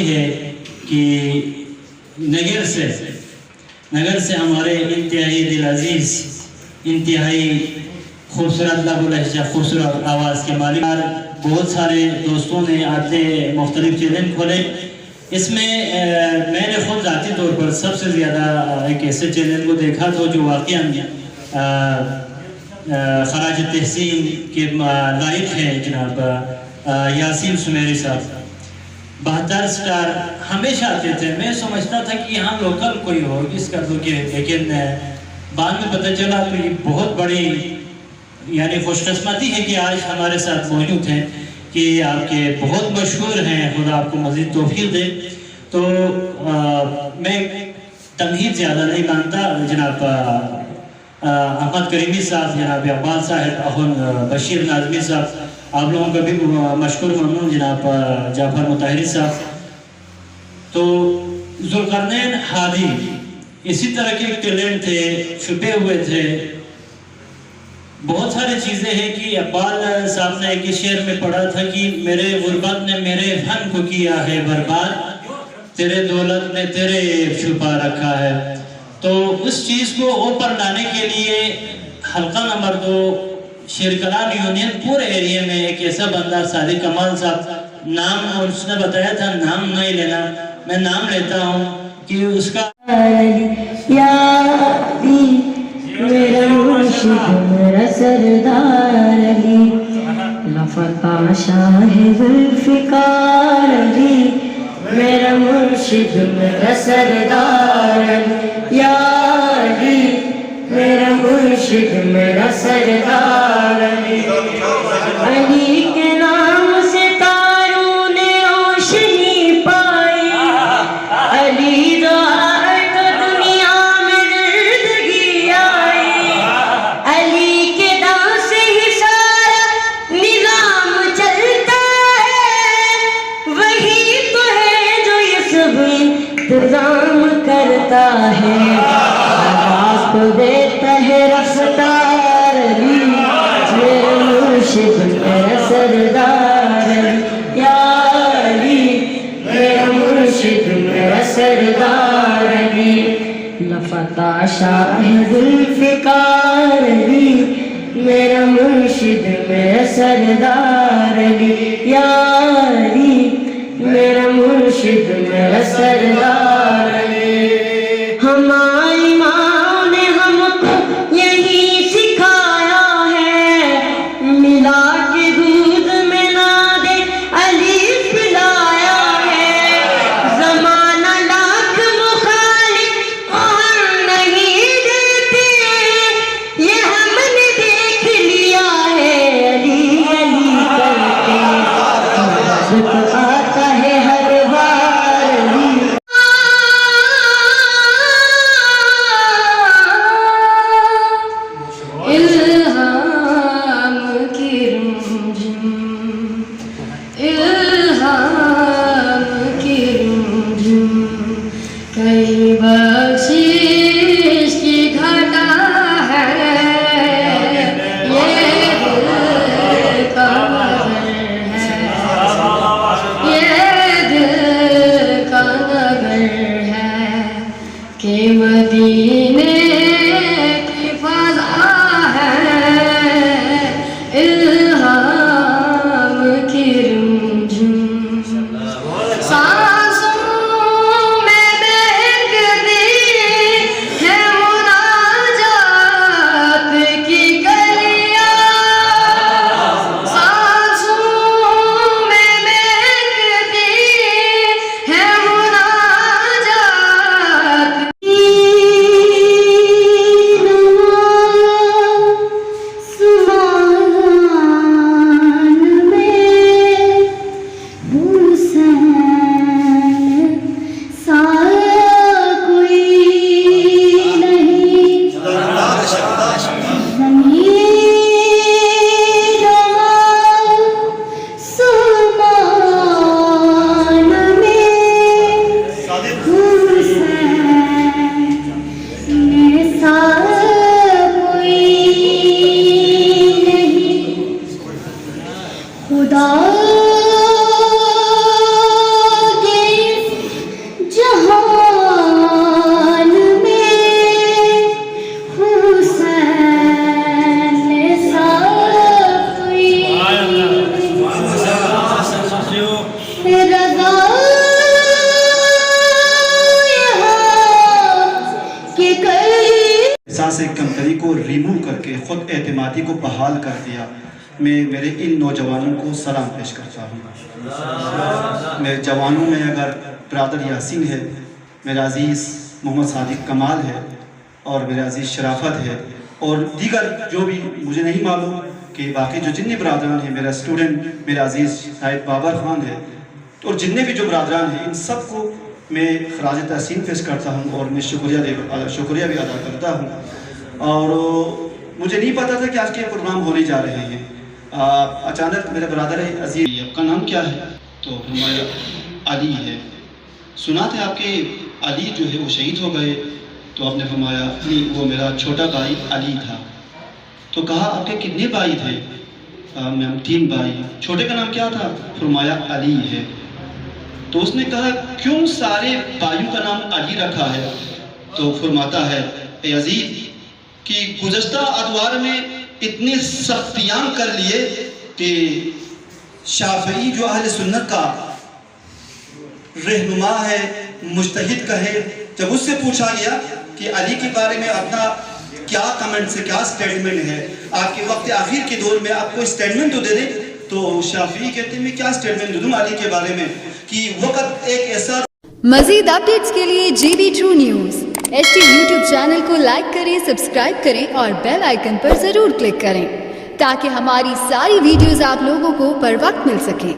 ہے کہ نگر سے ہمارے انتہائی دل عزیز، انتہائی خوبصورت لب و لہجہ، خوبصورت آواز کے مالک بہت سارے دوستوں نے آتے مختلف چینل کھولے. اس میں میں نے خود ذاتی طور پر سب سے زیادہ ایک ایسے چینل کو دیکھا تو جو واقعاً خراج تحسین کے لائق ہیں جناب یاسین سمیری صاحب. 72 سٹار ہمیشہ آتے تھے. میں سمجھتا تھا کہ یہاں لوکل کوئی ہو اس کا تو کہ، لیکن بعد میں پتہ چلا تو یہ بہت بڑی یعنی خوش قسمتی ہے کہ آج ہمارے ساتھ موجود ہیں کہ آپ کے بہت مشہور ہیں. خدا آپ کو مزید توفیق دے. تو میں تمہید زیادہ نہیں مانتا. جناب احمد کریمی صاحب، جناب اقبال صاحب، اخن بشیر ناظمی صاحب، آپ لوگوں کا بھی مشکور ممنون. جناب جعفر مطہری صاحب. تو ذوالقرنین ہادی اسی طرح کے ٹیلنٹ تھے، چھپے ہوئے تھے. بہت ساری چیزیں ہیں کہ اقبال صاحب نے ایک شعر میں پڑھا تھا کہ میرے غربت نے میرے فن کو کیا ہے برباد، تیرے دولت نے تیرے عیب چھپا رکھا ہے. تو اس چیز کو اوپر لانے کے لیے حلقہ نمبر 2 شیر کلام یونین پورے ایریے میں ایک ایسا بندہ صادق کمال صاحب، نام اس نے بتایا تھا نام نہیں لینا، میں نام لیتا ہوں کہ اس کا میرا مرشد میرا سردار علی، لفتح شاہ ذوالفقار علی، میرا مرشد میرا سردار علی، یا علی میرا مرشد میرا سردار علی. علی کے نام سے تاروں نے روشنی پائی، علی دعائے تو دنیا میں زندگی آئی، علی کے نام سے ہی سارا نظام چلتا ہے، وہی تو ہے جو یہ سب انتظام کرتا ہے. آواز کو دیتا ہے رفتار علی، میرا مرشد میرا سردار علی، یا علی میرا مرشد میرا سردار علی، لفتح شاہ ذوالفقار علی، میرا مرشد میرا سردار علی، یا علی میرا مرشد میرا سردار علی. ہماری ماں نے ہم کو یہی سکھایا ہے، ملا کے دودھ میں نادے علی پلایا ہے. زمانہ لاکھ مخالف اور نہیں دیتے، یہ ہم نے دیکھ لیا ہے، علی علی کرتے رزق آتا ہے ہر بار علی. کمزوری کو ریموو کر کے خود اعتمادی کو بحال کر دیا. میں میرے ان نوجوانوں کو سلام پیش کرتا ہوں. میرے جوانوں میں اگر برادر یاسین ہے, میرا عزیز محمد صادق کمال ہے, اور میرے عزیز شرافت ہے, اور دیگر جو بھی مجھے نہیں معلوم کہ باقی جو جتنے برادران ہیں, میرا اسٹوڈنٹ میرا عزیز شاہد بابر خان ہے, اور جتنے بھی جو برادران ہیں, ان سب کو میں خراج تحسین پیش کرتا ہوں اور میں شکریہ بھی ادا کرتا ہوں. اور مجھے نہیں پتا تھا کہ آج کے پروگرام ہونے جا رہے ہیں. اچانک میرے برادر عزیز, آپ کا نام کیا ہے؟ تو فرمایا علی ہے. سنا تھا آپ کے علی جو ہے وہ شہید ہو گئے. تو آپ نے فرمایا نہیں, وہ میرا چھوٹا بھائی علی تھا. تو کہا آپ کے کتنے بھائی تھے؟ میں 3 بھائی. چھوٹے کا نام کیا تھا؟ فرمایا علی ہے. تو اس نے کہا کیوں سارے بھائیوں کا نام علی رکھا ہے؟ تو فرماتا ہے اے عزیز کہ گزشتہ ادوار میں اتنے سختیاں کر لیے کہ شافعی جو اہل سنت کا رہنما ہے, مجتہد کا ہے, جب اس سے پوچھا گیا کہ علی کے بارے میں اپنا کیا کمنٹ ہے, کیا سٹیٹمنٹ ہے, آپ کے وقت آخر کے دور میں آپ کو سٹیٹمنٹ تو دے دیں, تو شافعی کہتے ہیں میں کیا سٹیٹمنٹ دوں علی کے بارے میں کہ وقت ایک ایسا. مزید اپڈیٹس کے لیے GB True News HT YouTube channel کو لائک کریں, سبسکرائب کریں اور بیل آئیکن پر ضرور کلک کریں تاکہ ہماری ساری ویڈیوز آپ لوگوں کو پر وقت مل سکیں.